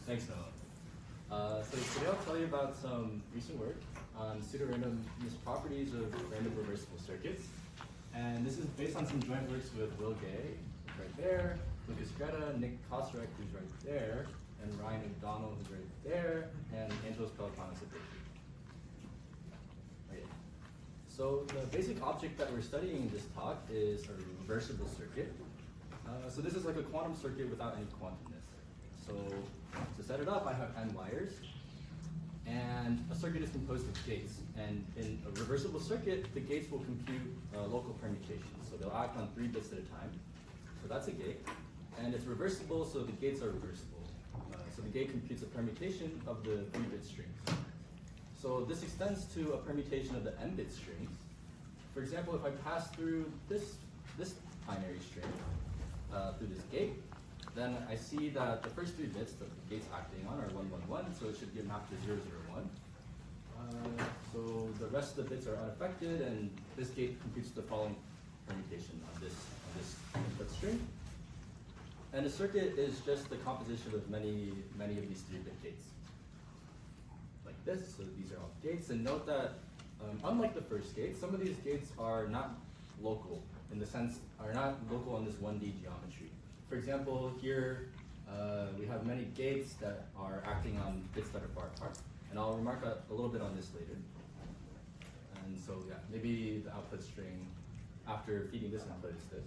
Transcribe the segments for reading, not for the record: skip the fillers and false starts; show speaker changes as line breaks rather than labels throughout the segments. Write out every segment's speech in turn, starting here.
Thanks, Noah. So today I'll tell you about some recent work on pseudorandomness properties of random reversible circuits. And this is based on some joint works with Will Gay, who's right there, Lucas Greta, Nick Kosrek, who's right there, and Ryan McDonald, who's right there, and Angelos Peloponnes at Berkeley. Okay. So the basic object that we're studying in this talk is a reversible circuit. So this is like a quantum circuit without any quantumness. So to set it up, I have n wires, and a circuit is composed of gates. And in a reversible circuit, the gates will compute local permutations. So they'll act on 3 bits at a time. So that's a gate. And it's reversible, so the gates are reversible. So the gate computes a permutation of the 3-bit strings. So this extends to a permutation of the n-bit strings. For example, if I pass through this binary string through this gate, then I see that the first 3 bits that the gate's acting on are 1, 1, 1, so it should get mapped to 0, 0, 1. So the rest of the bits are unaffected, and this gate computes the following permutation on this input string. And the circuit is just the composition of many of these 3-bit gates, like this. So these are all gates, and note that unlike the first gate, some of these gates are not local in the sense are not local on this 1D geometry. For example, here we have many gates that are acting on bits that are far apart. And I'll remark a little bit on this later. And so yeah, maybe the output string after feeding this input is this.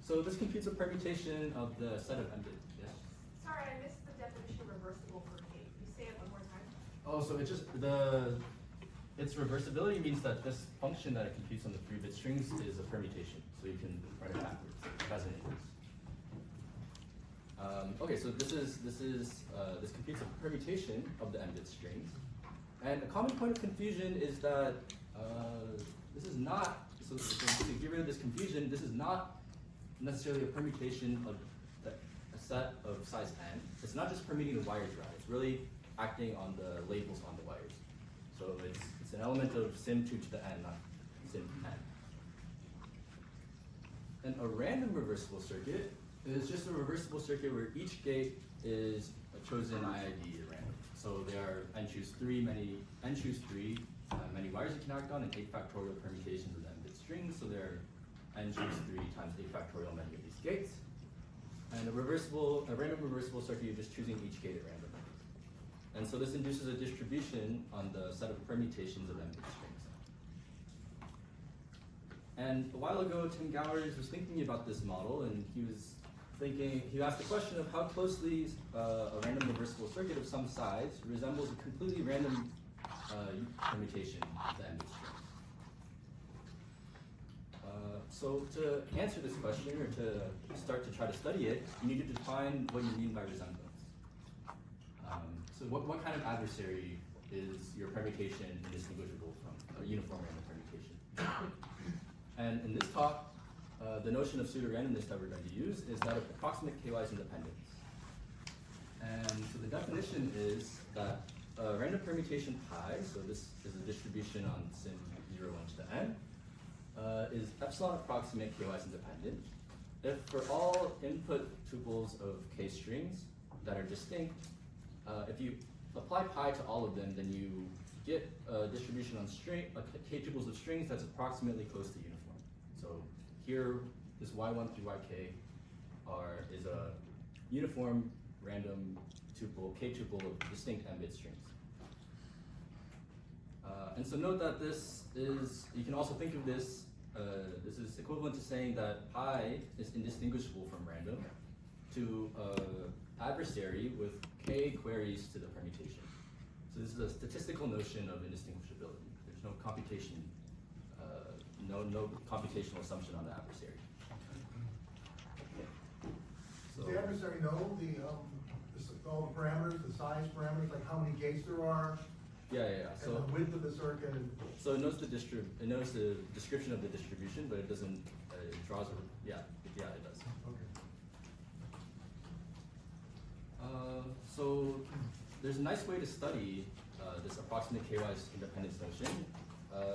So this computes a permutation of the set of n bits. Yes?
Sorry, I missed the definition of reversible for gate. Can you say it one more time?
Oh, so its reversibility means that this function that it computes on the 3-bit strings is a permutation. So you can write it backwards as an inverse. Okay, so this computes a permutation of the n-bit strings. And a common point of confusion is that this is not, so to get rid of this confusion, this is not necessarily a permutation of a set of size n. It's not just permuting the wires right, it's really acting on the labels on the wires. So it's an element of sim2 to the n, not sim n. And a random reversible circuit is just a reversible circuit where each gate is a chosen IID at random. So there are n choose 3 many wires you can act on, and 8 factorial permutations of the n-bit strings. So there are n choose 3 times 8 factorial many of these gates. And a random reversible circuit, you're just choosing each gate at random. And so this induces a distribution on the set of permutations of n-bit strings. And a while ago, Tim Gowers was thinking about this model, and he asked the question of how closely a random reversible circuit of some size resembles a completely random permutation of the n-bit strings. So to answer this question, or to start to try to study it, you need to define what you mean by resemblance. So what kind of adversary is your permutation indistinguishable from a uniform random permutation? And in this talk, the notion of pseudorandomness that we're going to use is that of approximate k-wise independence. And so the definition is that random permutation pi, so this is a distribution on sim 0, 1 to the n, is epsilon approximate k-wise independent if for all input tuples of k strings that are distinct, if you apply pi to all of them, then you get a distribution on k tuples of strings that's approximately close to uniform. So here, this y1 through yk is a uniform random tuple, k tuple of distinct n-bit strings. And so note that this is, you can also think of this, this is equivalent to saying that pi is indistinguishable from random to adversary with k queries to the permutation. So this is a statistical notion of indistinguishability. There's no computation, no computational assumption on the adversary. Okay.
Does the adversary know all the parameters, the size parameters, like how many gates there are?
Yeah.
And
So
the width of the circuit.
so it knows the description of the distribution, but it doesn't. It draws a yeah. It does.
Okay.
So there's a nice way to study this approximate k-wise independence notion,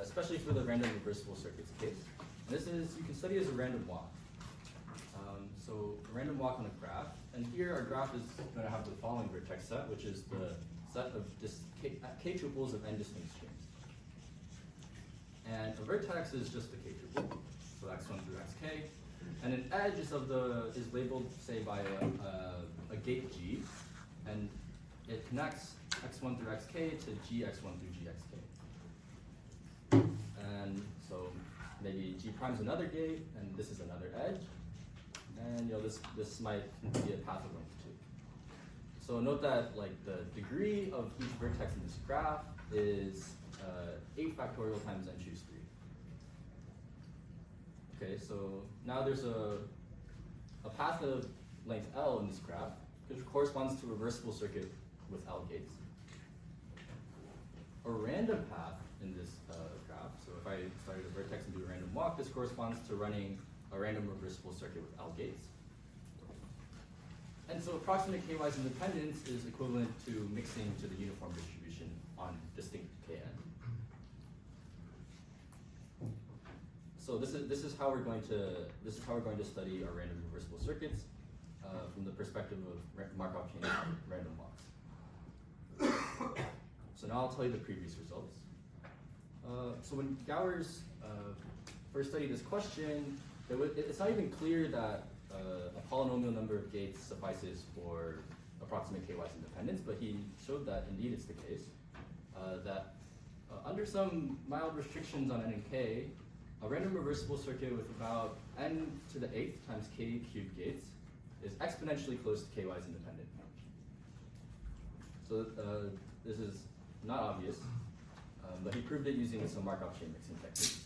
especially for the random reversible circuits case. And this is, you can study it as a random walk. So a random walk on a graph, And here our graph is going to have the following vertex set, which is the set of k tuples of n distinct streams. And a vertex is just a k tuple, so x1 through xk. And an edge is labeled, say, by a gate g, and it connects x1 through xk to gx1 through gxk. And so maybe g prime is another gate, and this is another edge. And this might be a path of length 2. So note that the degree of each vertex in this graph is 8 factorial times n choose 3. Okay, so now there's a path of length L in this graph, which corresponds to a reversible circuit with L gates. A random path in this graph, so if I started a vertex and do a random walk, this corresponds to running a random reversible circuit with L gates. And so approximate KY's independence is equivalent to mixing to the uniform distribution on distinct Kn. So this is how we're going to study our random reversible circuits from the perspective of Markov chain random walks. So now I'll tell you the previous results. So when Gowers first studied this question, it's not even clear that a polynomial number of gates suffices for approximate KY's independence, but he showed that indeed it's the case. That under some mild restrictions on n and k, a random reversible circuit with about n to the 8th times k cubed gates is exponentially close to KY's independent. So this is not obvious, but he proved it using some Markov chain mixing techniques.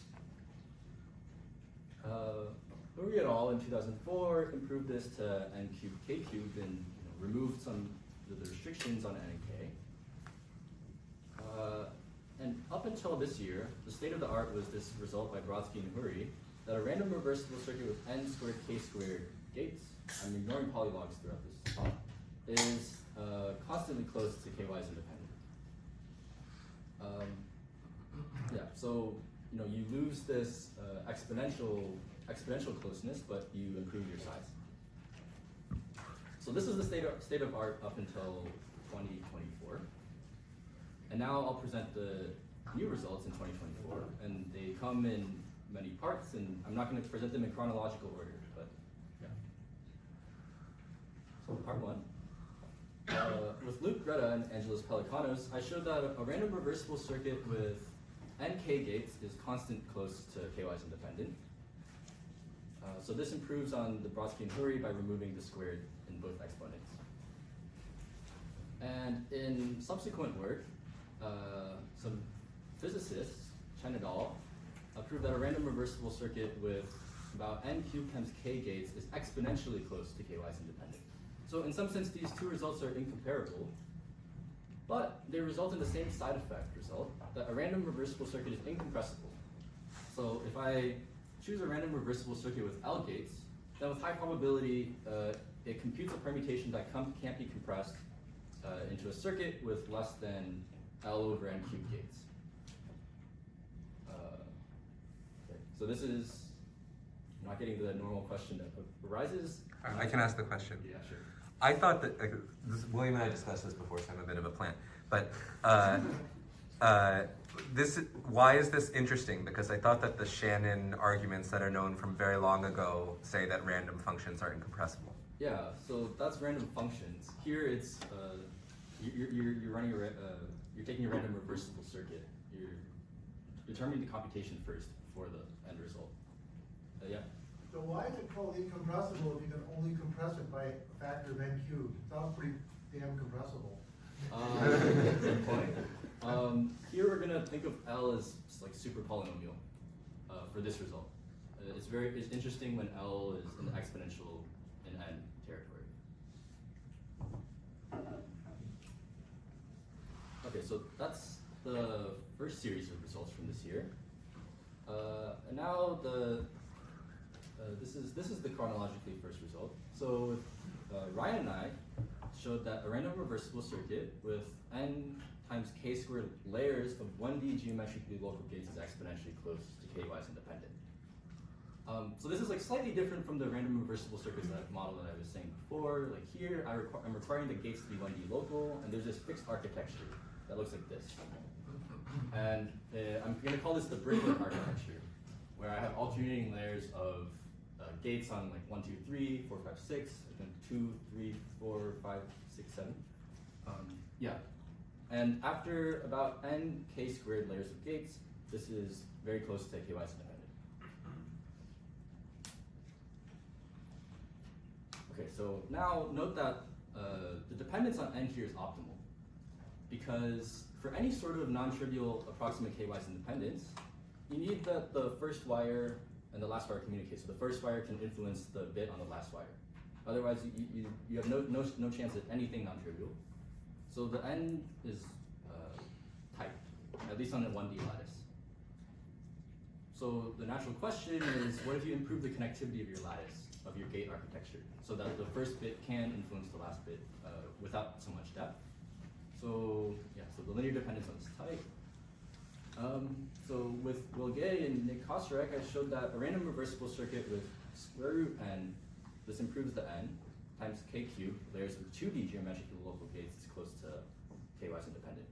Uri et al. In 2004 improved this to n cubed k cubed and removed some of the restrictions on n and k. And up until this year, the state of the art was this result by Brodsky and Huri that a random reversible circuit with n squared k squared gates, I'm ignoring polylogs throughout this talk, is constantly close to KY's independent. Yeah, so you lose this exponential closeness, but you improve your size. So this is the state of art up until 2024. And now I'll present the new results in 2024, and they come in many parts, and I'm not going to present them in chronological order, but yeah. So part 1. With Luke Greta and Angelos Pelikanos, I showed that a random reversible circuit with nk gates is constant close to KY's independent. So this improves on the Brodsky and Huri by removing the squared in both exponents. And in subsequent work, some physicists, Shannon et al., proved that a random reversible circuit with about n cubed times k gates is exponentially close to KY's independent. So in some sense, these two results are incomparable, but they result in the same side effect result, that a random reversible circuit is incompressible. So if I choose a random reversible circuit with L gates, then with high probability, it computes a permutation that can't be compressed into a circuit with less than L over n cubed gates. Okay. So this is, I'm not getting to the normal question that arises.
I can ask the question.
Yeah, sure.
I thought that, William and I discussed this before, so I'm a bit of a plant, but why is this interesting? Because I thought that the Shannon arguments that are known from very long ago say that random functions are incompressible.
Yeah, so that's random functions. Here it's, you're running you're taking a random reversible circuit. You're determining the computation first before the end result. Yeah?
So why is it called incompressible if you can only compress it by a factor of n cubed? It sounds pretty damn compressible.
Good point. Here we're gonna think of L as like super polynomial for this result. It's interesting when L is in the exponential in n territory. Okay, so that's the first series of results from this year. And now this is the chronologically first result. So Ryan and I showed that a random reversible circuit with n times k squared layers of 1D geometrically local gates is exponentially close to KY's independent. So this is like slightly different from the random reversible circuits model that I was saying before. Like here, I'm requiring the gates to be 1D local, and there's this fixed architecture that looks like this. And I'm going to call this the bricklet architecture, where I have alternating layers of gates on like 1, 2, 3, 4, 5, 6, and then 2, 3, 4, 5, 6, 7. Yeah. And after about n k squared layers of gates, this is very close to KY's independent. Okay, so now note that the dependence on n here is optimal, because for any sort of non-trivial approximate KY's independence, you need that the first wire and the last wire communicate. So the first wire can influence the bit on the last wire. Otherwise, you have no chance at anything non-trivial. So the n is tight, at least on a 1D lattice. So the natural question is, what if you improve the connectivity of your lattice, of your gate architecture, so that the first bit can influence the last bit without so much depth? So yeah, so the linear dependence on this type. So with Will Gay and Nick Kosterek, I showed that a random reversible circuit with square root n, this improves the n, times k cubed, layers of 2D geometrically local gates is close to KY's independent.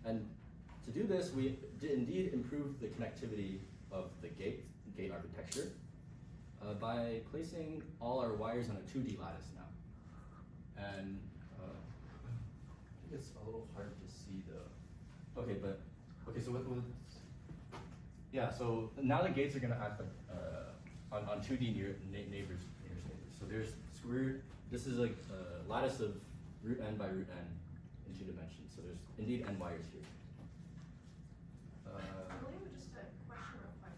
And to do this, we did indeed improve the connectivity of the gate architecture by placing all our wires on a 2D lattice now. And I think it's a little hard to see though. Okay, so yeah, so now the gates are going to act like on 2D nearest neighbors. So there's square. This is like a lattice of root n by root n in 2 dimensions. So there's indeed n wires here.
William, just a question real quick.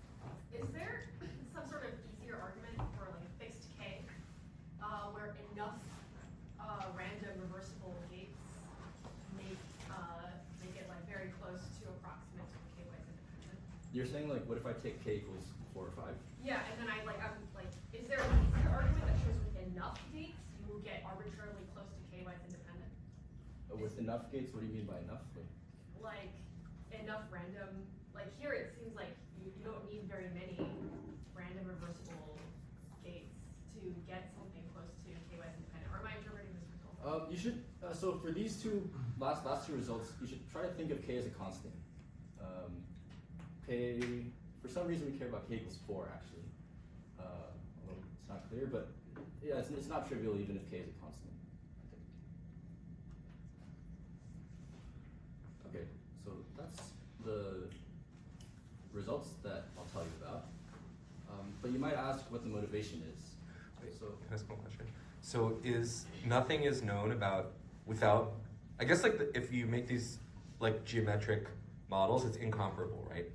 Is there some sort of easier argument for like a fixed k, where enough random reversible gates make it like very close to approximate to KY's independent?
You're saying like, what if I take k equals 4 or 5?
Yeah, and then I'm like, is there an easier argument that shows with enough gates you will get arbitrarily close to KY's independent?
With enough gates, what do you mean by enough?
Like enough random, like here it seems like you don't need very many random reversible gates to get something close to KY's independent. Or am I interpreting this result?
You should, so for these last two results, you should try to think of k as a constant. K, for some reason we care about k equals 4 actually. Although it's not clear, but yeah, it's not trivial even if k is a constant, I think. Okay, so that's the results that I'll tell you about. But you might ask what the motivation is.
Wait,
So,
can I ask one question? So nothing is known about without, I guess like if you make these like geometric models, it's incomparable, right?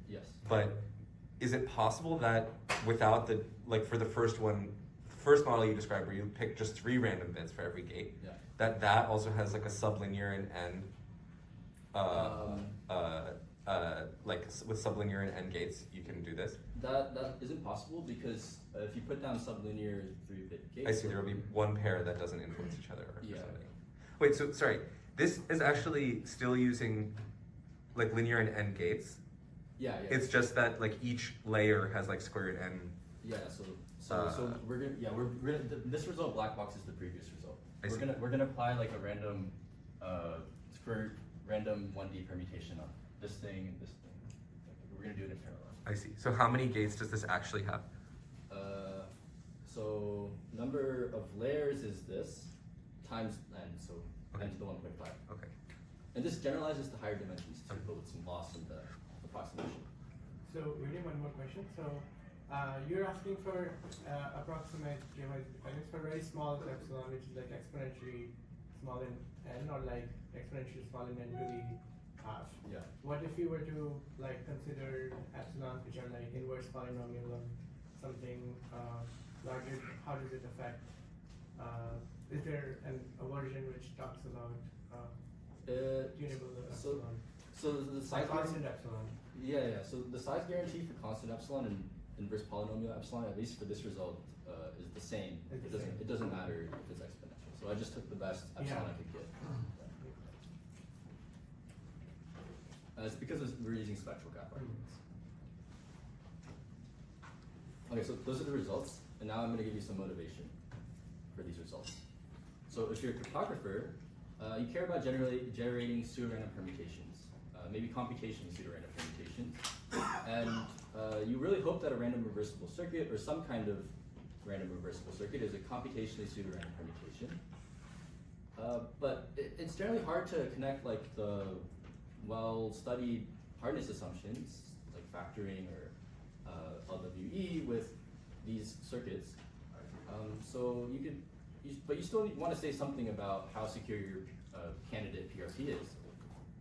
yes.
But is it possible that without the, like for the first one, the first model you described where you pick just 3 random bits for every gate,
Yeah.
that also has like a sublinear and end, like with sublinear and end gates, you can do this?
That isn't possible because if you put down sublinear 3-bit gates.
I see, there will be one pair that doesn't influence each other or
Yeah.
something. Wait, so sorry, this is actually still using like linear and end gates?
Yeah.
It's just that like each layer has like square root n.
Yeah, so we're gonna this result black box is the previous result.
I see.
We're gonna apply like a random random 1D permutation on this thing and this thing. We're gonna do it in parallel.
I see. So how many gates does this actually have?
So number of layers is this times n, so n to the 1.5.
Okay.
And this generalizes to higher dimensions too, but with some loss in the approximation.
So William, one more question. So you're asking for approximate KY dependence for very small epsilon, which is like exponentially small in n, or like exponentially small in n to the half.
Yeah.
What if you were to like consider epsilons which are like inverse polynomial or something larger? How does it affect? Is there a version which talks about tunable epsilon?
So the size
Constant epsilon.
Yeah. So the size guarantee for constant epsilon and inverse polynomial epsilon, at least for this result, is the same. It doesn't matter if it's exponential. So I just took the best epsilon I could get. It's because we're using spectral gap arguments. Okay, so those are the results, and now I'm going to give you some motivation for these results. So if you're a cryptographer, you care about generating pseudorandom permutations, maybe computational pseudorandom permutations, and you really hope that a random reversible circuit or some kind of random reversible circuit is a computationally pseudorandom permutation. But it's generally hard to connect like the well-studied hardness assumptions, like factoring or LWE, with these circuits. So you could, but you still want to say something about how secure your candidate PRP is.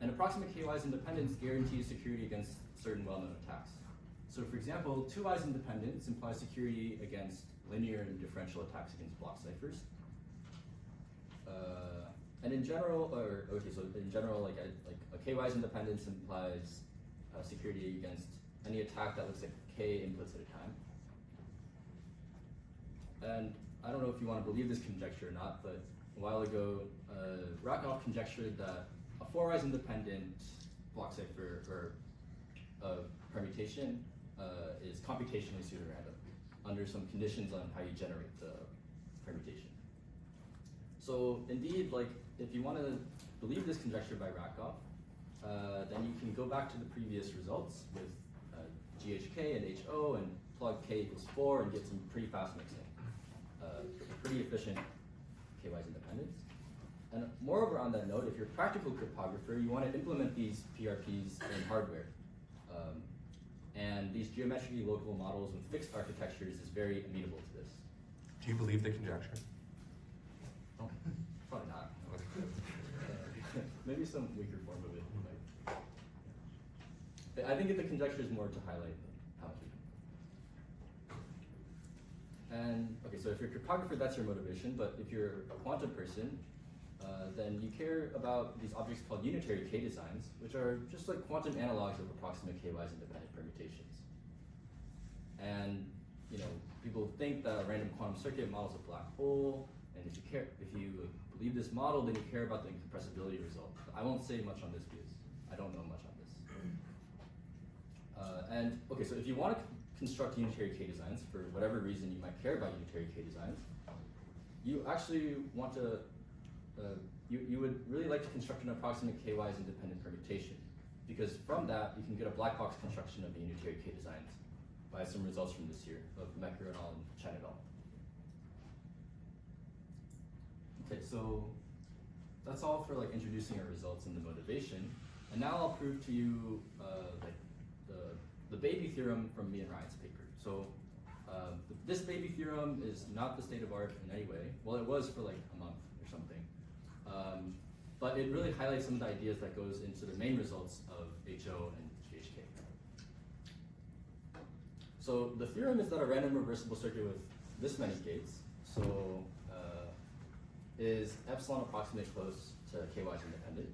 And approximate k-wise independence guarantees security against certain well-known attacks. So for example, 2-wise independence implies security against linear and differential attacks against block ciphers. And in general, like a k-wise independence implies security against any attack that looks like k inputs at a time. And I don't know if you want to believe this conjecture or not, but a while ago, Rakoff conjectured that a 4-wise independent block cipher or permutation is computationally pseudorandom under some conditions on how you generate the permutation. So indeed, like if you want to believe this conjecture by Rakoff, then you can go back to the previous results with GHK and HO and plug k equals 4 and get some pretty fast mixing. Pretty efficient k-wise independence. And moreover, on that note, if you're a practical cryptographer, you want to implement these PRPs in hardware. And these geometrically local models with fixed architectures is very amenable to this.
Do you believe the conjecture?
Oh, probably not. Maybe some weaker form of it. Like, I think the conjecture is more to highlight how much we can. And okay, so if you're a cryptographer, that's your motivation. But if you're a quantum person, then you care about these objects called unitary K designs, which are just like quantum analogs of approximate K-wise independent permutations. And people think that a random quantum circuit models a black hole, and if you believe this model, then you care about the incompressibility result. I won't say much on this because I don't know much on this. And okay, so if you want to construct unitary K designs for whatever reason you might care about unitary K designs, you actually want to. You would really like to construct an approximate K-wise independent permutation, because from that you can get a black box construction of the unitary K designs by some results from this year of Mecker et al. And Shannon et al. Okay, so that's all for like introducing our results and the motivation. And now I'll prove to you like the baby theorem from me and Ryan's paper. So this baby theorem is not the state of art in any way. Well, it was for like a month or something. But it really highlights some of the ideas that goes into the main results of HO and GHK. So the theorem is that a random reversible circuit with this many gates, so is epsilon approximate close to k-wise independent.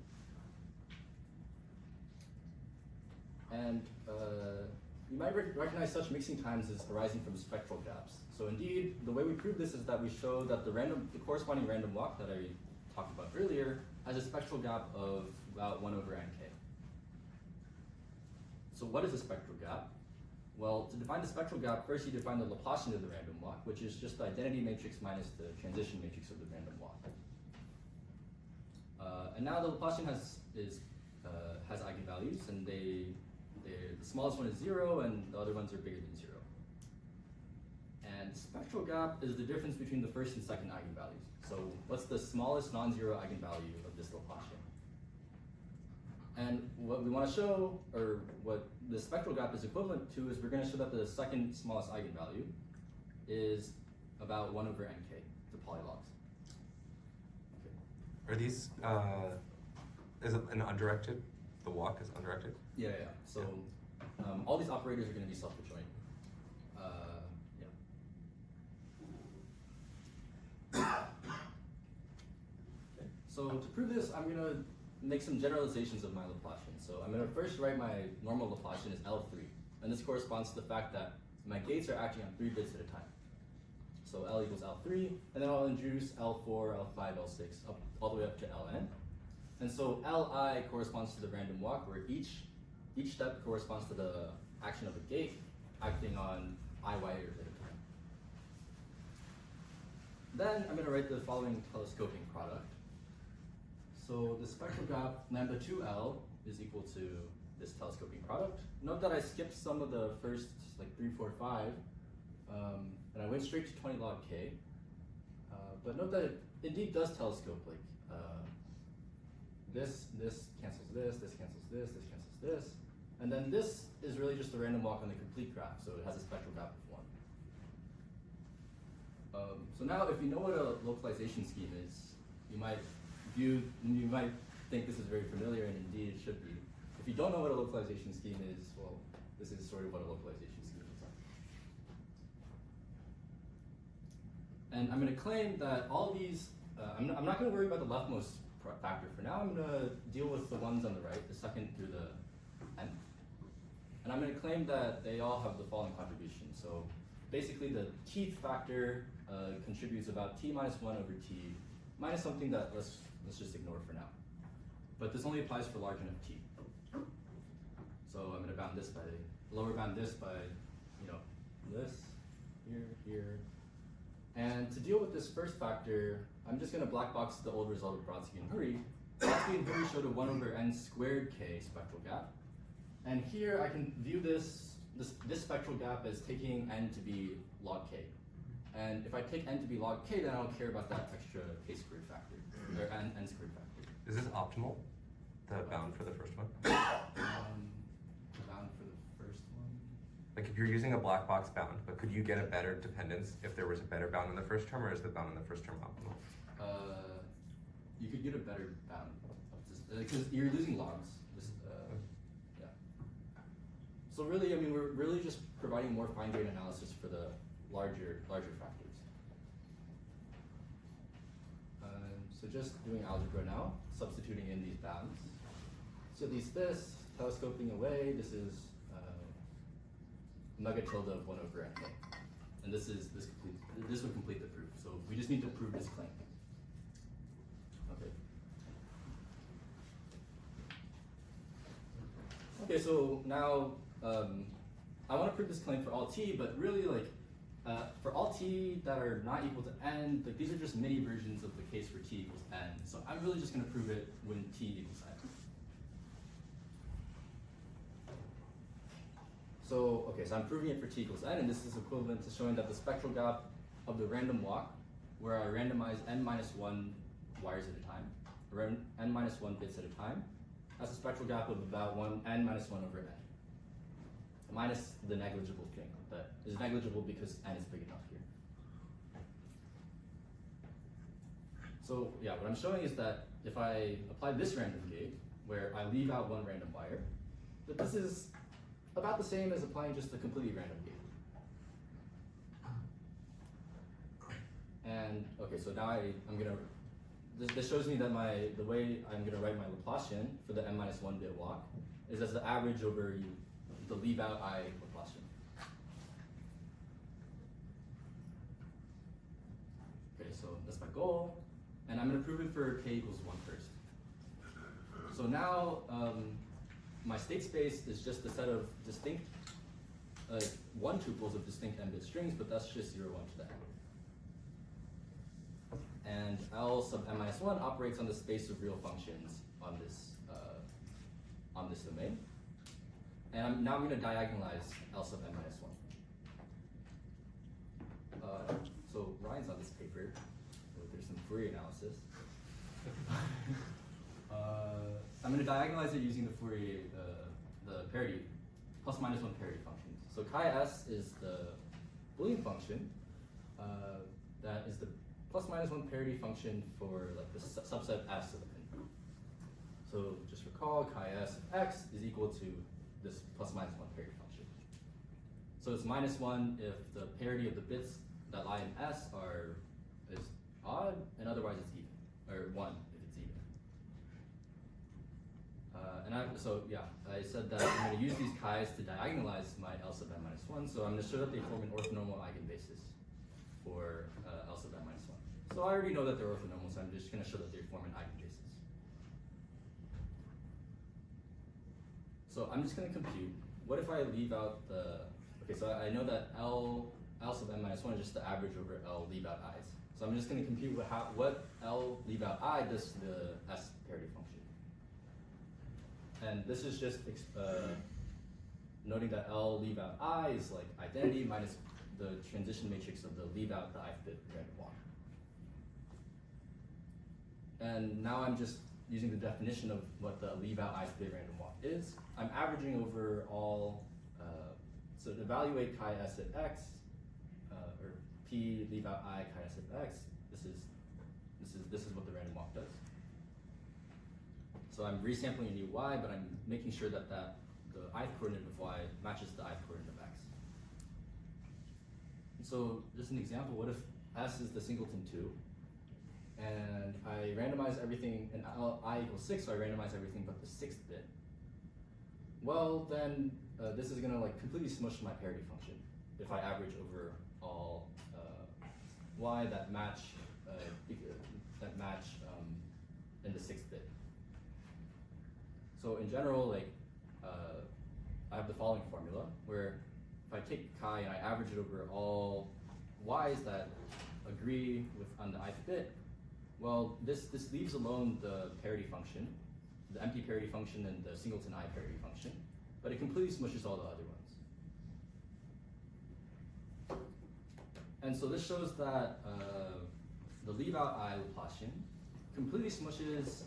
And you might recognize such mixing times as arising from spectral gaps. So indeed, the way we prove this is that we show that the corresponding random walk that I talked about earlier has a spectral gap of about 1/nk. So what is a spectral gap? Well, to define the spectral gap, first you define the Laplacian of the random walk, which is just the identity matrix minus the transition matrix of the random walk. And now the Laplacian has eigenvalues, and the smallest one is 0, and the other ones are bigger than 0. And the spectral gap is the difference between the first and second eigenvalues. So what's the smallest non-zero eigenvalue of this Laplacian? And what we want to show, or what the spectral gap is equivalent to, is we're going to show that the second smallest eigenvalue is about 1/nk, the polylogs. Okay.
Are these, is it an undirected? The walk is undirected?
Yeah. So all these operators are going to be self-adjoint. Okay. So to prove this, I'm going to make some generalizations of my Laplacian. So I'm going to first write my normal Laplacian as L3. And this corresponds to the fact that my gates are acting on 3 bits at a time. So L equals L3, and then I'll introduce L4, L5, L6, all the way up to Ln. And so Li corresponds to the random walk, where each step corresponds to the action of a gate acting on I wires at a time. Then I'm going to write the following telescoping product. So the spectral gap lambda 2L is equal to this telescoping product. Note that I skipped some of the first like 3, 4, 5, and I went straight to 20 log K. But note that it indeed does telescope, like this cancels this cancels this cancels this. And then this is really just a random walk on the complete graph, so it has a spectral gap of 1. So now if you know what a localization scheme is, you might think this is very familiar, and indeed it should be. If you don't know what a localization scheme is, well, this is sort of what a localization scheme is like. And I'm going to claim that all these, I'm not going to worry about the leftmost factor for now. I'm going to deal with the ones on the right, the second through the n. And I'm going to claim that they all have the following contribution. So basically the tth factor contributes about t minus 1 over t minus something that let's just ignore for now. But this only applies for large enough t. So I'm going to bound this by, lower bound this by, this, here. And to deal with this first factor, I'm just going to black box the old result of Brodsky and Hurry. Brodsky and Hurry showed a 1 over n squared k spectral gap. And here I can view this spectral gap as taking n to be log k. And if I take n to be log k, then I don't care about that extra k squared factor, or n squared factor.
Is this optimal, the bound for the first one?
Bound for the first one?
Like if you're using a black box bound, but could you get a better dependence if there was a better bound in the first term, or is the bound in the first term optimal?
You could get a better bound, because you're losing logs. Yeah. So really, I mean, we're really just providing more fine-grained analysis for the larger factors. So just doing algebra now, substituting in these bounds. So at least this, telescoping away, this is mega tilde of 1 over n. And this would complete the proof. So we just need to prove this claim. Okay. Okay, so now I want to prove this claim for all t, but really like for all t that are not equal to n, like these are just mini versions of the case for t equals n. So I'm really just going to prove it when t equals n. So, okay, so I'm proving it for t equals n, and this is equivalent to showing that the spectral gap of the random walk, where I randomize n minus 1 wires at a time, or n minus 1 bits at a time, has a spectral gap of about n minus 1 over n, minus the negligible thing that is negligible because n is big enough here. So yeah, what I'm showing is that if I apply this random gate, where I leave out one random wire, that this is about the same as applying just a completely random gate. And okay, so now I'm gonna, this shows me that the way I'm gonna write my Laplacian for the n minus 1 bit walk is as the average over the leave out I Laplacian. Okay, so that's my goal, and I'm gonna prove it for k equals 1 first. So now, my state space is just a set of distinct, 1 tuples of distinct n-bit strings, but that's just 0, 1 to the n. And L sub n minus 1 operates on the space of real functions on this domain. And now I'm going to diagonalize L sub n minus 1. So Ryan's on this paper. There's some Fourier analysis. I'm going to diagonalize it using the Fourier, the parity, plus minus 1 parity functions. So chi s is the Boolean function that is the plus minus 1 parity function for like the subset S of n. So just recall chi s of x is equal to this plus minus 1 parity function. So it's minus 1 if the parity of the bits that lie in S is odd, and otherwise it's even, or 1 if it's even. I said that I'm going to use these chi's to diagonalize my L sub n minus 1, so I'm going to show that they form an orthonormal eigenbasis for L sub n minus 1. So I already know that they're orthonormal, so I'm just going to show that they form an eigenbasis. So I'm just going to compute. What if I leave out the, okay, Okay, so I know that L sub n minus 1 is just the average over L leave out i's. So I'm just going to compute what L leave out I does to the S parity function. And this is just noting that L leave out I is like identity minus the transition matrix of the leave out the ith bit random walk. And now I'm just using the definition of what the leave out ith bit random walk is. I'm averaging over all, so to evaluate chi s at x, or p leave out I chi s at x, this is what the random walk does. So I'm resampling a new y, but I'm making sure that the ith coordinate of y matches the ith coordinate of x. And so just an example, what if s is the singleton 2, and I randomize everything, and I equals 6, so I randomize everything but the 6th bit. Well, then this is gonna like completely smush my parity function if I average over all y that match in the 6th bit. So in general, like I have the following formula where if I take chi and I average it over all y's that agree with on the ith bit, well, this leaves alone the parity function, the empty parity function and the singleton I parity function, but it completely smushes all the other ones. And so this shows that the leave out I Laplacian completely smushes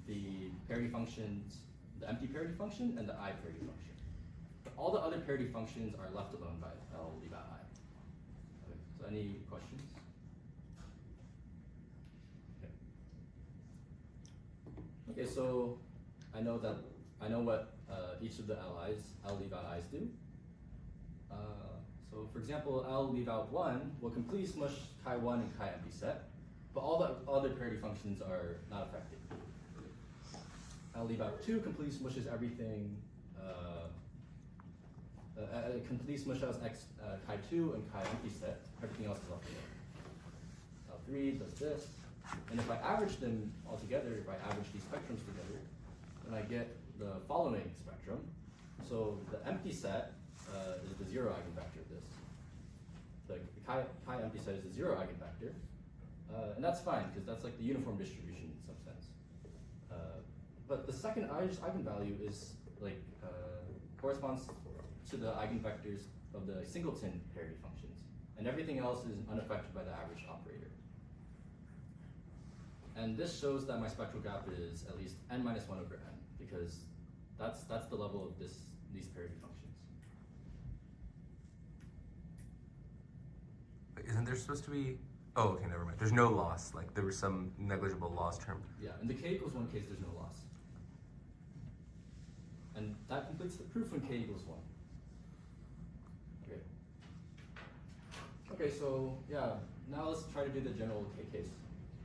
the parity functions, the empty parity function and the I parity function. But all the other parity functions are left alone by L leave out I. Okay, so any questions? Okay, so I know what each of the LIs, L leave out I's do. So for example, L leave out 1 will completely smush chi 1 and chi empty set, but all the other parity functions are not affected. L leave out 2 completely smushes everything, completely smushes x chi 2 and chi empty set, everything else is left alone. L3 does this. And if I average them all together, if I average these spectrums together, then I get the following spectrum. So the empty set is the 0 eigenvector of this. The chi empty set is the 0 eigenvector. And that's fine, because that's like the uniform distribution in some sense. But the second eigenvalue is like corresponds to the eigenvectors of the singleton parity functions. And everything else is unaffected by the average operator. And this shows that my spectral gap is at least n minus 1 over n, because that's the level of these parity functions.
Wait, isn't there supposed to be? Oh, okay, never mind. There's no loss. Like there was some negligible loss term.
Yeah, in the k equals 1 case, there's no loss. And that completes the proof when k equals 1. Okay. Okay, so yeah, now let's try to do the general k case.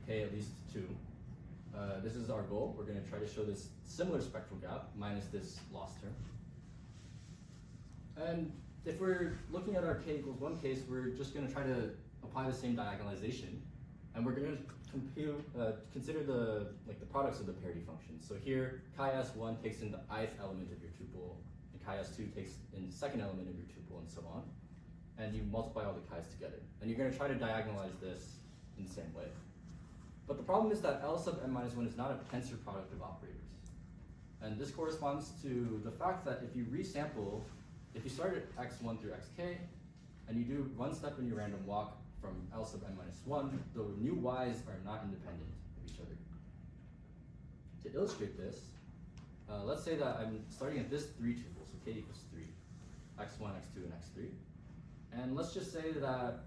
K at least 2. This is our goal. We're going to try to show this similar spectral gap minus this loss term. And if we're looking at our k equals 1 case, we're just going to try to apply the same diagonalization, and we're going to consider the products of the parity functions. So here, chi s1 takes in the ith element of your tuple, and chi s2 takes in the second element of your tuple, and so on. And you multiply all the chi's together, and you're going to try to diagonalize this in the same way. But the problem is that L sub n minus 1 is not a tensor product of operators. And this corresponds to the fact that if you resample, if you start at x1 through xk, and you do one step in your random walk from L sub n minus 1, the new y's are not independent of each other. To illustrate this, let's say that I'm starting at this 3 tuple, so k equals 3, x1, x2, and x3. And let's just say that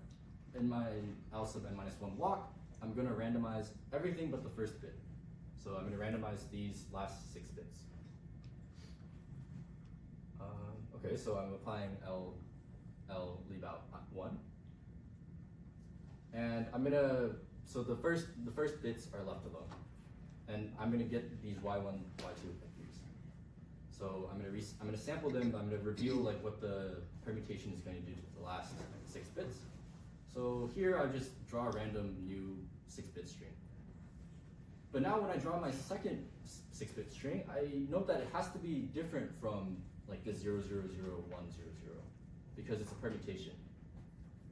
in my L sub n minus 1 walk, I'm going to randomize everything but the first bit. So I'm going to randomize these last 6 bits. Okay, so I'm applying L leave out 1. And I'm going to, so the first bits are left alone. And I'm going to get these y1, y2 vectors. So I'm going to sample them, but I'm going to reveal like what the permutation is going to do to the last 6 bits. So here I just draw a random new 6-bit string. But now when I draw my second 6-bit string, I note that it has to be different from like the 0, 0, 0, 1, 0, 0. because it's a permutation.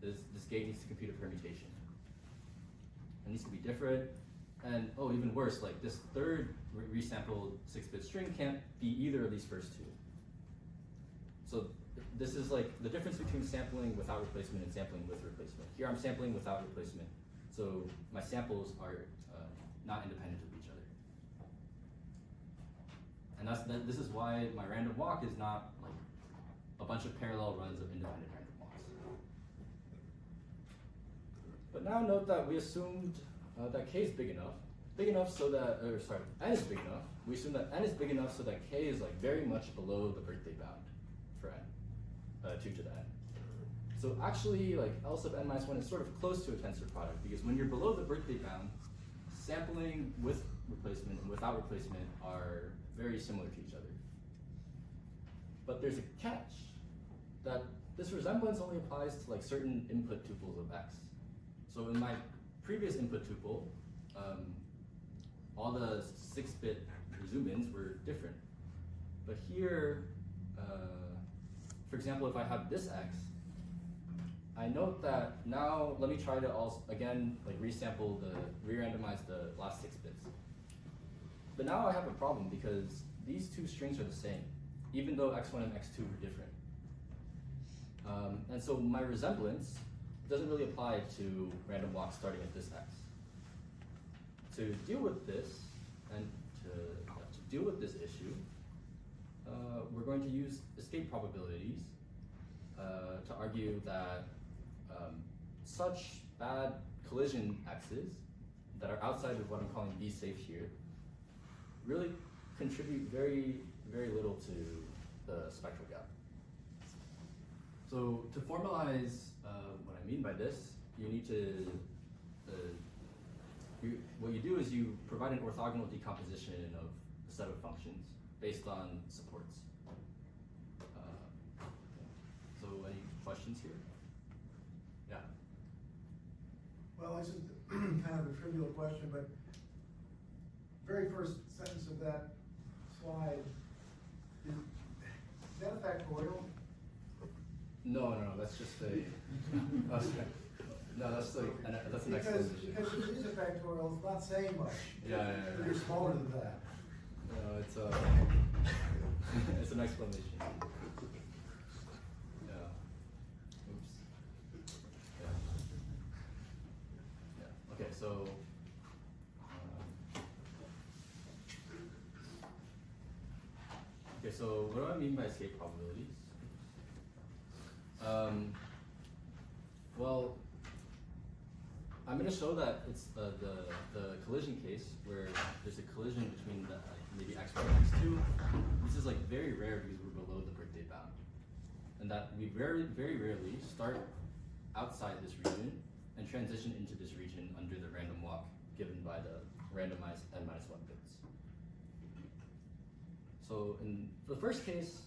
This gate needs to compute a permutation. It needs to be different, and oh, even worse, like this third resampled 6-bit string can't be either of these first two. So this is like the difference between sampling without replacement and sampling with replacement. Here I'm sampling without replacement, so my samples are not independent of each other. And this is why my random walk is not like a bunch of parallel runs of independent random walks. But now note that we assumed that k is big enough so that, n is big enough. We assume that n is big enough so that k is like very much below the birthday bound for n, 2 to the n. So actually, like L sub n minus 1 is sort of close to a tensor product, because when you're below the birthday bound, sampling with replacement and without replacement are very similar to each other. But there's a catch, that this resemblance only applies to like certain input tuples of x. So in my previous input tuple, all the 6-bit zoom-ins were different. But here, for example, if I have this x, I note that now, let me try to also, again, like re-randomize the last 6 bits. But now I have a problem because these two strings are the same, even though x1 and x2 were different. And so my resemblance doesn't really apply to random walks starting at this x. To deal with this, and to deal with this issue, we're going to use escape probabilities to argue that such bad collision x's that are outside of what I'm calling B safe here really contribute very, very little to the spectral gap. So to formalize what I mean by this, you need to, what you do is you provide an orthogonal decomposition of a set of functions based on supports. So any questions here? Yeah.
Well, this is kind of a trivial question, but very first sentence of that slide, is that a factorial?
No, that's just a, no, that's like, that's an explanation.
Because if it is a factorial, it's not saying much.
Yeah.
You're smaller than that.
No, it's it's an explanation. Yeah. Oops. Yeah. Okay, so. So what do I mean by escape probabilities? Well, I'm going to show that it's the collision case where there's a collision between the, maybe x1 and x2. This is like very rare because we're below the birthday bound, and that we very, very rarely start outside this region and transition into this region under the random walk given by the randomized n-1 bits. So in the first case,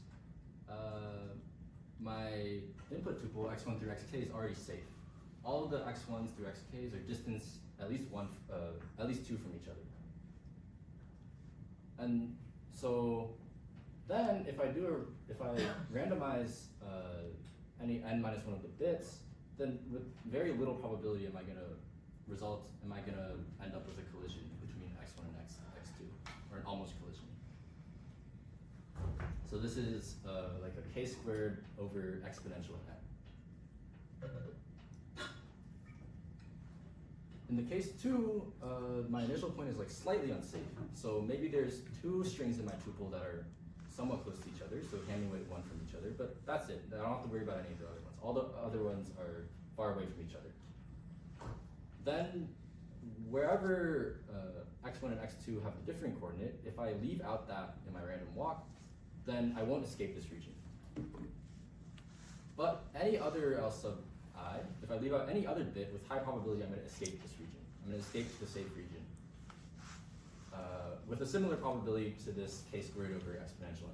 my input tuple x1 through xk is already safe. All of the x1s through xk's are distanced at least two from each other. And so then if I randomize any n-1 of the bits, then with very little probability am I going to end up with a collision between x1 and x2, or an almost collision. So this is like a k squared over exponential n. In the case 2, my initial point is like slightly unsafe. So maybe there's 2 strings in my tuple that are somewhat close to each other, so Hamming weight 1 from each other, but that's it. I don't have to worry about any of the other ones. All the other ones are far away from each other. Then, wherever x1 and x2 have a different coordinate, if I leave out that in my random walk, then I won't escape this region. But any other L sub I, if I leave out any other bit with high probability, I'm going to escape this region. I'm going to escape the safe region. With a similar probability to this k squared over exponential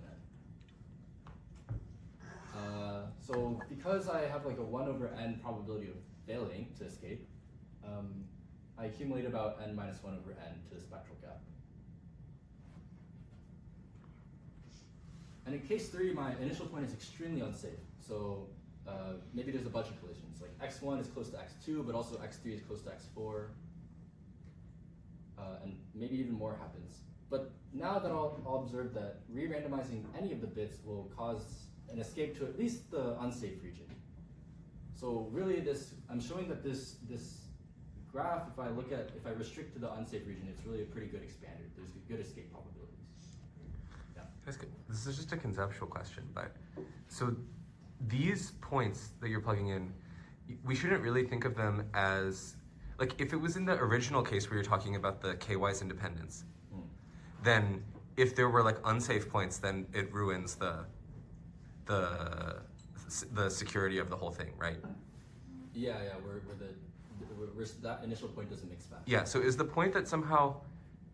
n. So because I have like a 1 over n probability of failing to escape, I accumulate about n minus 1 over n to the spectral gap. And in case 3, my initial point is extremely unsafe. So maybe there's a bunch of collisions. Like x1 is close to x2, but also x3 is close to x4. And maybe even more happens. But now that I'll observe that re-randomizing any of the bits will cause an escape to at least the unsafe region. So really I'm showing that this graph, if I restrict to the unsafe region, it's really a pretty good expander. There's good escape probabilities. Yeah.
That's good. This is just a conceptual question, but so these points that you're plugging in, we shouldn't really think of them as, like if it was in the original case where you're talking about the k-wise independence, then if there were like unsafe points, then it ruins the security of the whole thing, right?
Yeah, where that initial point doesn't mix fast.
Yeah, so is the point that somehow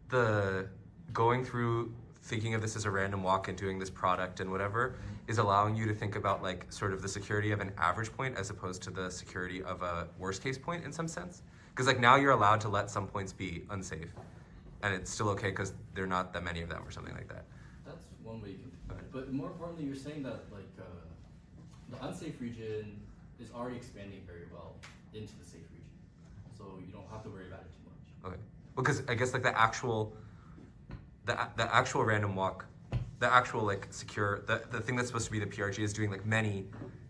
the going through thinking of this as a random walk and doing this product and whatever is allowing you to think about like sort of the security of an average point as opposed to the security of a worst case point in some sense? Because like now you're allowed to let some points be unsafe and it's still okay because there are not that many of them or something like that.
That's one way you can think about it. But more importantly, you're saying that like the unsafe region is already expanding very well into the safe region. So you don't have to worry about it too much.
Okay. Because I guess like the actual random walk, the actual like secure, the thing that's supposed to be the PRG is doing like many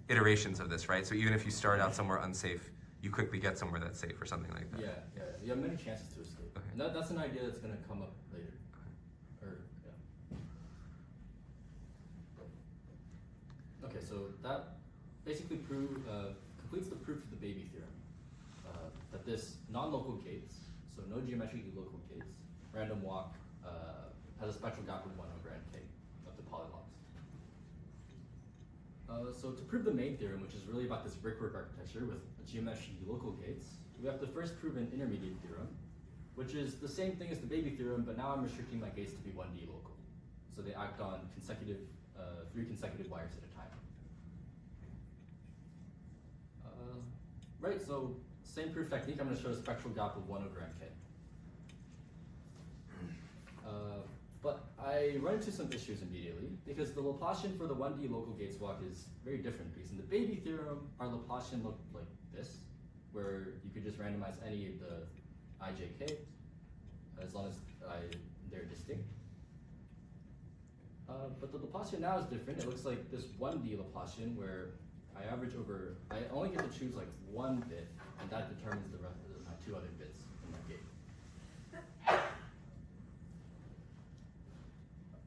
iterations of this, right? So even if you start out somewhere unsafe, you quickly get somewhere that's safe or something like that.
Yeah. You have many chances to escape.
Okay.
And that's an idea that's going to come up later. Okay, so that basically completes the proof of the baby theorem. That this non-local gates, so no geometrically local gates, random walk has a spectral gap of 1 over nk of the polylogs. So to prove the main theorem, which is really about this brickwork architecture with geometrically local gates, we have to first prove an intermediate theorem, which is the same thing as the baby theorem, but now I'm restricting my gates to be 1D local. So they act on 3 consecutive wires at a time. Right, so same proof technique, I'm going to show a spectral gap of 1 over nk. But I run into some issues immediately, because the Laplacian for the 1D local gates walk is very different, because in the baby theorem, our Laplacian looked like this, where you could just randomize any of the ijk, as long as they're distinct. But the Laplacian now is different. It looks like this 1D Laplacian, where I only get to choose like 1 bit, and that determines the rest of my 2 other bits in that gate.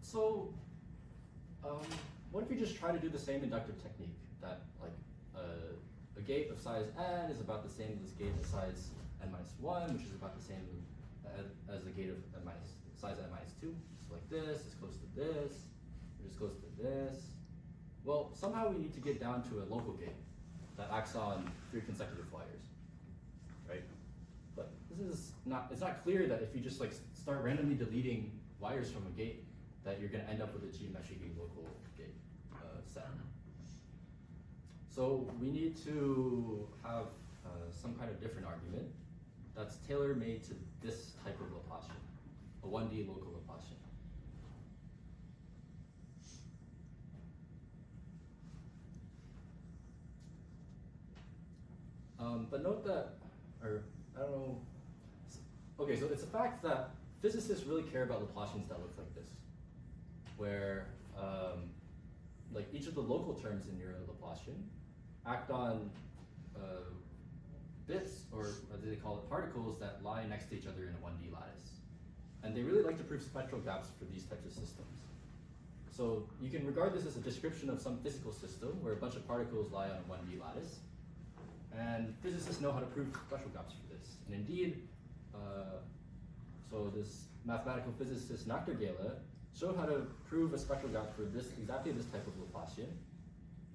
So, what if we just try to do the same inductive technique, that like a gate of size n is about the same as this gate of size n-1, which is about the same as the gate of size n-2. So like this is close to this, which is close to this. Well, somehow we need to get down to a local gate that acts on 3 consecutive wires, right? But it's not clear that if you just like start randomly deleting wires from a gate, that you're going to end up with a geometrically local gate set. So we need to have some kind of different argument that's tailor-made to this type of Laplacian, a 1D local Laplacian. But note that, or I don't know, okay, so it's a fact that physicists really care about Laplacians that look like this, where like each of the local terms in your Laplacian act on bits, or as they call it, particles that lie next to each other in a 1D lattice. And they really like to prove spectral gaps for these types of systems. So you can regard this as a description of some physical system where a bunch of particles lie on a 1D lattice. And physicists know how to prove spectral gaps for this. And indeed, so this mathematical physicist, Nachtergaele, showed how to prove a spectral gap for exactly this type of Laplacian,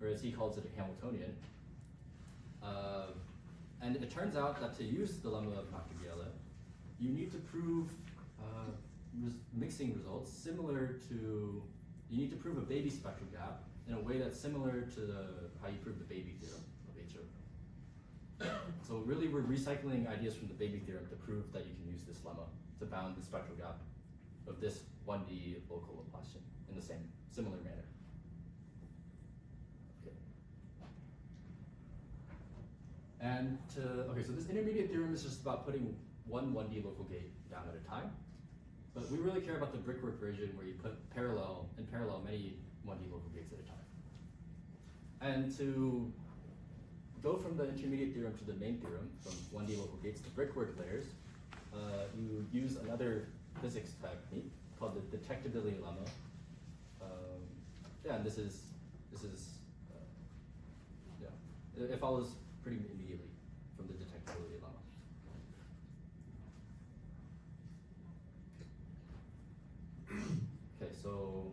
or as he calls it, a Hamiltonian. And it turns out that to use the lemma of Nachtergaele, you need to prove mixing results similar to, you need to prove a baby spectral gap in a way that's similar to how you prove the baby theorem of HO. So really we're recycling ideas from the baby theorem to prove that you can use this lemma to bound the spectral gap of this 1D local Laplacian in the same, similar manner. Okay. Okay, so this intermediate theorem is just about putting one 1D local gate down at a time. But we really care about the brickwork version where you put in parallel many 1D local gates at a time. And to go from the intermediate theorem to the main theorem, from 1D local gates to brickwork layers, you use another physics technique called the detectability lemma. And this is it follows pretty immediately from the detectability lemma. Okay, so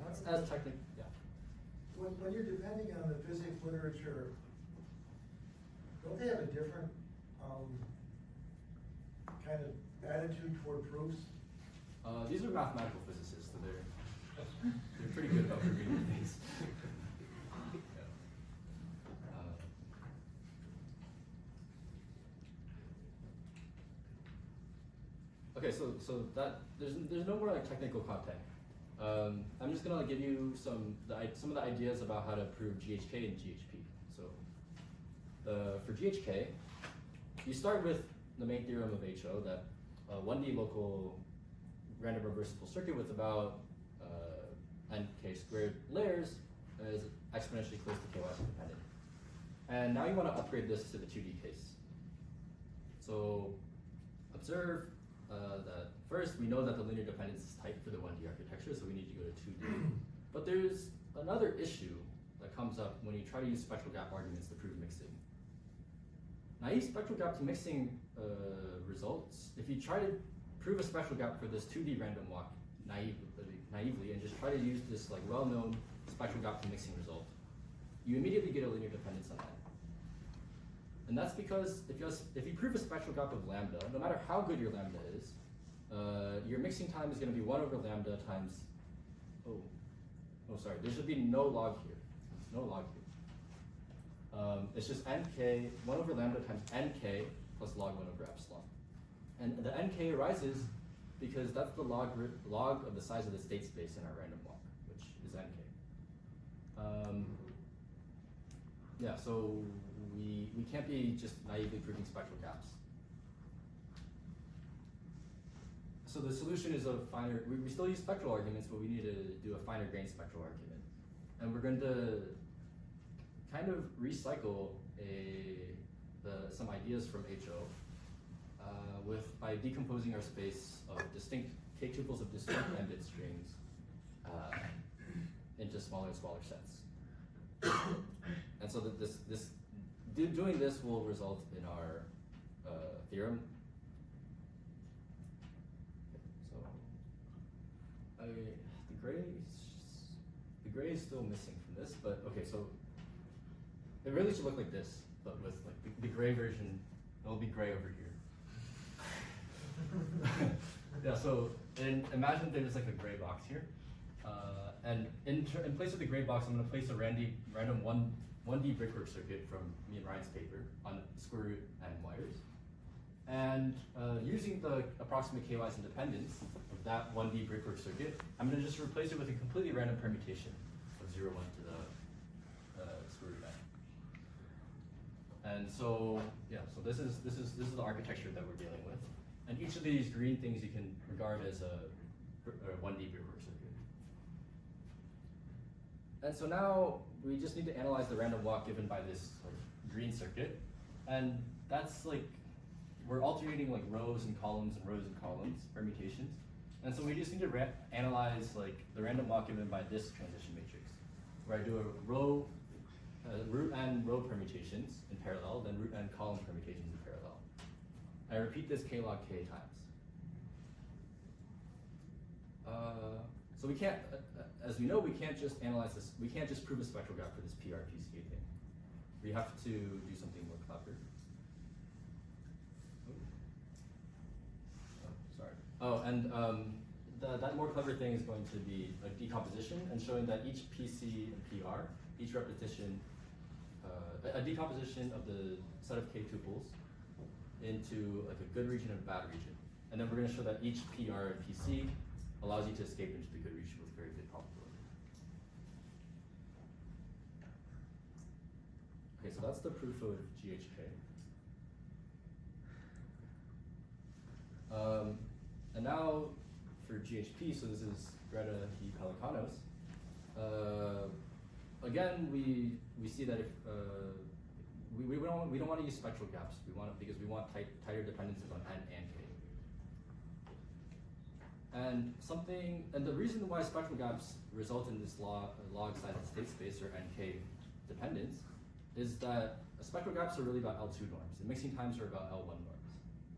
that's as technical. Yeah.
When you're depending on the physics literature, don't they have a different kind of attitude toward proofs?
These are mathematical physicists, so they're pretty good about reading things. Okay, so that there's no more like technical content. I'm just gonna give you some of the ideas about how to prove GHK and GHP. So for GHK, you start with the main theorem of HO that a 1D local random reversible circuit with about nk squared layers is exponentially close to KYC dependent. And now you want to upgrade this to the 2D case. So observe that first we know that the linear dependence is tight for the 1D architecture, so we need to go to 2D. But there's another issue that comes up when you try to use spectral gap arguments to prove mixing. Naive spectral gap to mixing results, if you try to prove a spectral gap for this 2D random walk naively and just try to use this like well-known spectral gap to mixing result, you immediately get a linear dependence on that. And that's because if you prove a spectral gap of lambda, no matter how good your lambda is, your mixing time is going to be 1 over lambda times, sorry, there should be no log here. There's no log here. It's just nk, 1 over lambda times nk plus log 1 over epsilon. And the nk arises because that's the log of the size of the state space in our random walk, which is nk. Yeah, so we can't be just naively proving spectral gaps. So the solution is a finer, we still use spectral arguments, but we need to do a finer grained spectral argument. And we're going to kind of recycle some ideas from HO by decomposing our space of distinct k-tuples of distinct n-bit strings into smaller and smaller sets. And so that doing this will result in our theorem. So the gray is still missing from this, but okay, so it really should look like this, but with like the gray version, it'll be gray over here. Yeah, so imagine there's like a gray box here. And in place of the gray box, I'm going to place a random 1D brickwork circuit from me and Ryan's paper on square root n wires. And using the approximate KY's independence of that 1D brickwork circuit, I'm going to just replace it with a completely random permutation of 0, 1 to the square root n. And so, yeah, so this is the architecture that we're dealing with. And each of these green things you can regard as a 1D brickwork circuit. And so now we just need to analyze the random walk given by this green circuit. And that's like, we're alternating like rows and columns, permutations. And so we just need to analyze like the random walk given by this transition matrix, where I do a root n row permutations in parallel, then root n column permutations in parallel. I repeat this k log k times. So we can't, as we know, we can't just analyze this, we can't just prove a spectral gap for this PRPCA thing. We have to do something more clever. That more clever thing is going to be a decomposition and showing that each PC and PR, each repetition, a decomposition of the set of k tuples into like a good region and a bad region. And then we're going to show that each PR and PC allows you to escape into the good region with very good probability. Okay, so so that's the proof of GHK. And now for GHP, so this is Greta E. Pelicanos. Again, we see that if we don't want to use spectral gaps. Because we want tighter dependencies on n and k. And the reason why spectral gaps result in this log size of state space or nk dependence is that spectral gaps are really about L2 norms, and mixing times are about L1 norms.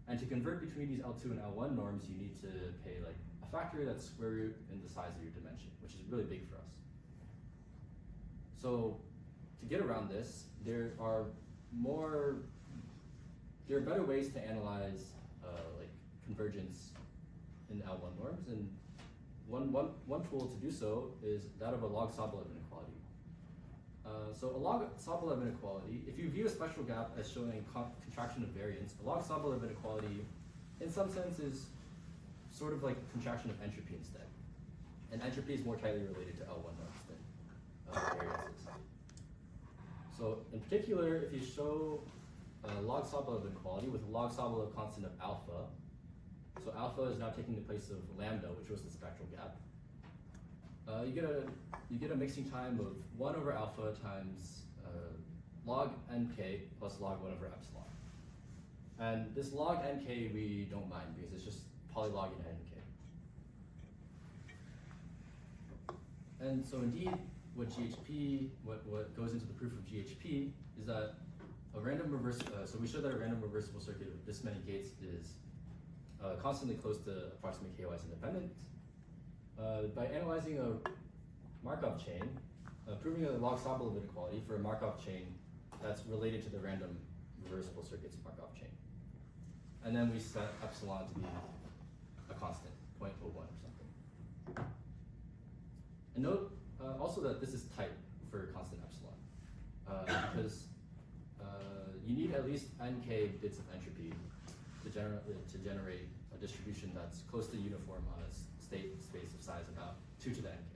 And to convert between these L2 and L1 norms, you need to pay like a factor that's square root in the size of your dimension, which is really big for us. So to get around this, there are better ways to analyze like convergence in L1 norms, and one tool to do so is that of a log Sobolev inequality. So a log Sobolev inequality, if you view a spectral gap as showing contraction of variance, a log Sobolev inequality in some sense is sort of like contraction of entropy instead. And entropy is more tightly related to L1 norms than variances. So in particular, if you show a log Sobolev inequality with a log Sobolev constant of alpha, so alpha is now taking the place of lambda, which was the spectral gap. You get a mixing time of 1 over alpha times log nk plus log 1 over epsilon. And this log nk we don't mind because it's just polylogging nk. And so indeed, what goes into the proof of GHP is that a random so we showed that a random reversible circuit with this many gates is constantly close to approximate k-wise independent. By analyzing a Markov chain, proving a log Sobolev inequality for a Markov chain that's related to the random reversible circuit's Markov chain. And then we set epsilon to be a constant, 0.01 or something. And note also that this is tight for constant epsilon, because you need at least nk bits of entropy to generate a distribution that's close to uniform on a state space of size about 2 to the nk.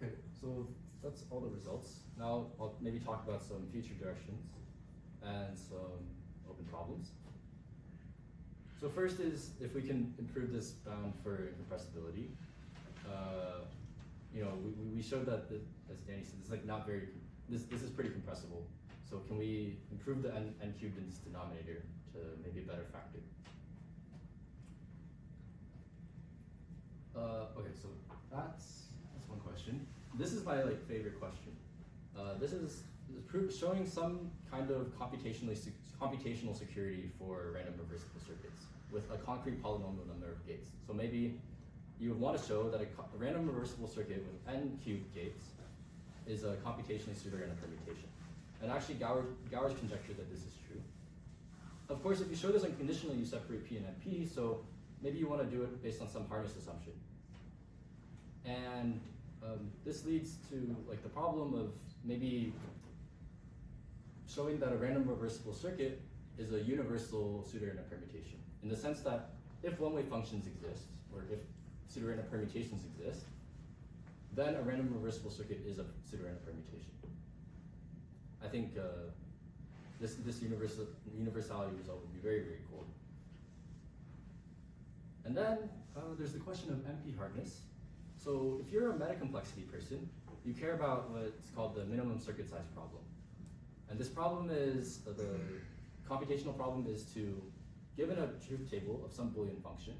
Okay, so that's all the results. Now I'll maybe talk about some future directions and some open problems. So first is if we can improve this bound for incompressibility. We showed that, as Danny said, this is like not very, this is pretty compressible. So can we improve the n cubed in this denominator to maybe a better factor? Okay, so that's one question. This is my favorite question. This is showing some kind of computational security for random reversible circuits with a concrete polynomial number of gates. So maybe you would want to show that a random reversible circuit with n cubed gates is a computationally pseudorandom permutation. And actually, Gower's conjectured that this is true. Of course, if you show this unconditionally, you separate P and NP, so maybe you want to do it based on some hardness assumption. And this leads to the problem of maybe showing that a random reversible circuit is a universal pseudorandom permutation, in the sense that if one-way functions exist, or if pseudorandom permutations exist, then a random reversible circuit is a pseudorandom permutation. I think this universality result would be very, very cool. And then there's the question of NP hardness. So if you're a meta-complexity person, you care about what's called the minimum circuit size problem. And this problem is, the computational problem is to, given a truth table of some Boolean function,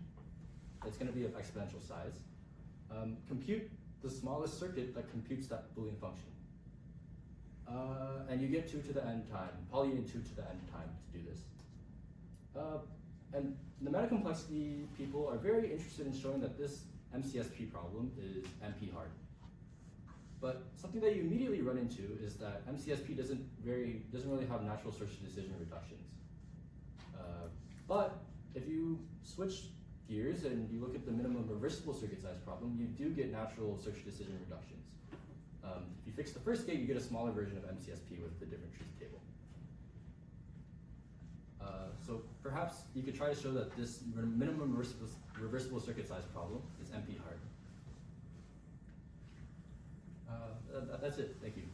that's going to be of exponential size, compute the smallest circuit that computes that Boolean function. And you get 2 to the n time, probably you need 2 to the n time to do this. And the meta-complexity people are very interested in showing that this MCSP problem is NP hard. But something that you immediately run into is that MCSP doesn't really have natural search decision reductions. But if you switch gears and you look at the minimum reversible circuit size problem, you do get natural search decision reductions. If you fix the first gate, you get a smaller version of MCSP with the different truth table. So perhaps you could try to show that this minimum reversible circuit size problem is NP hard. That's it. Thank you.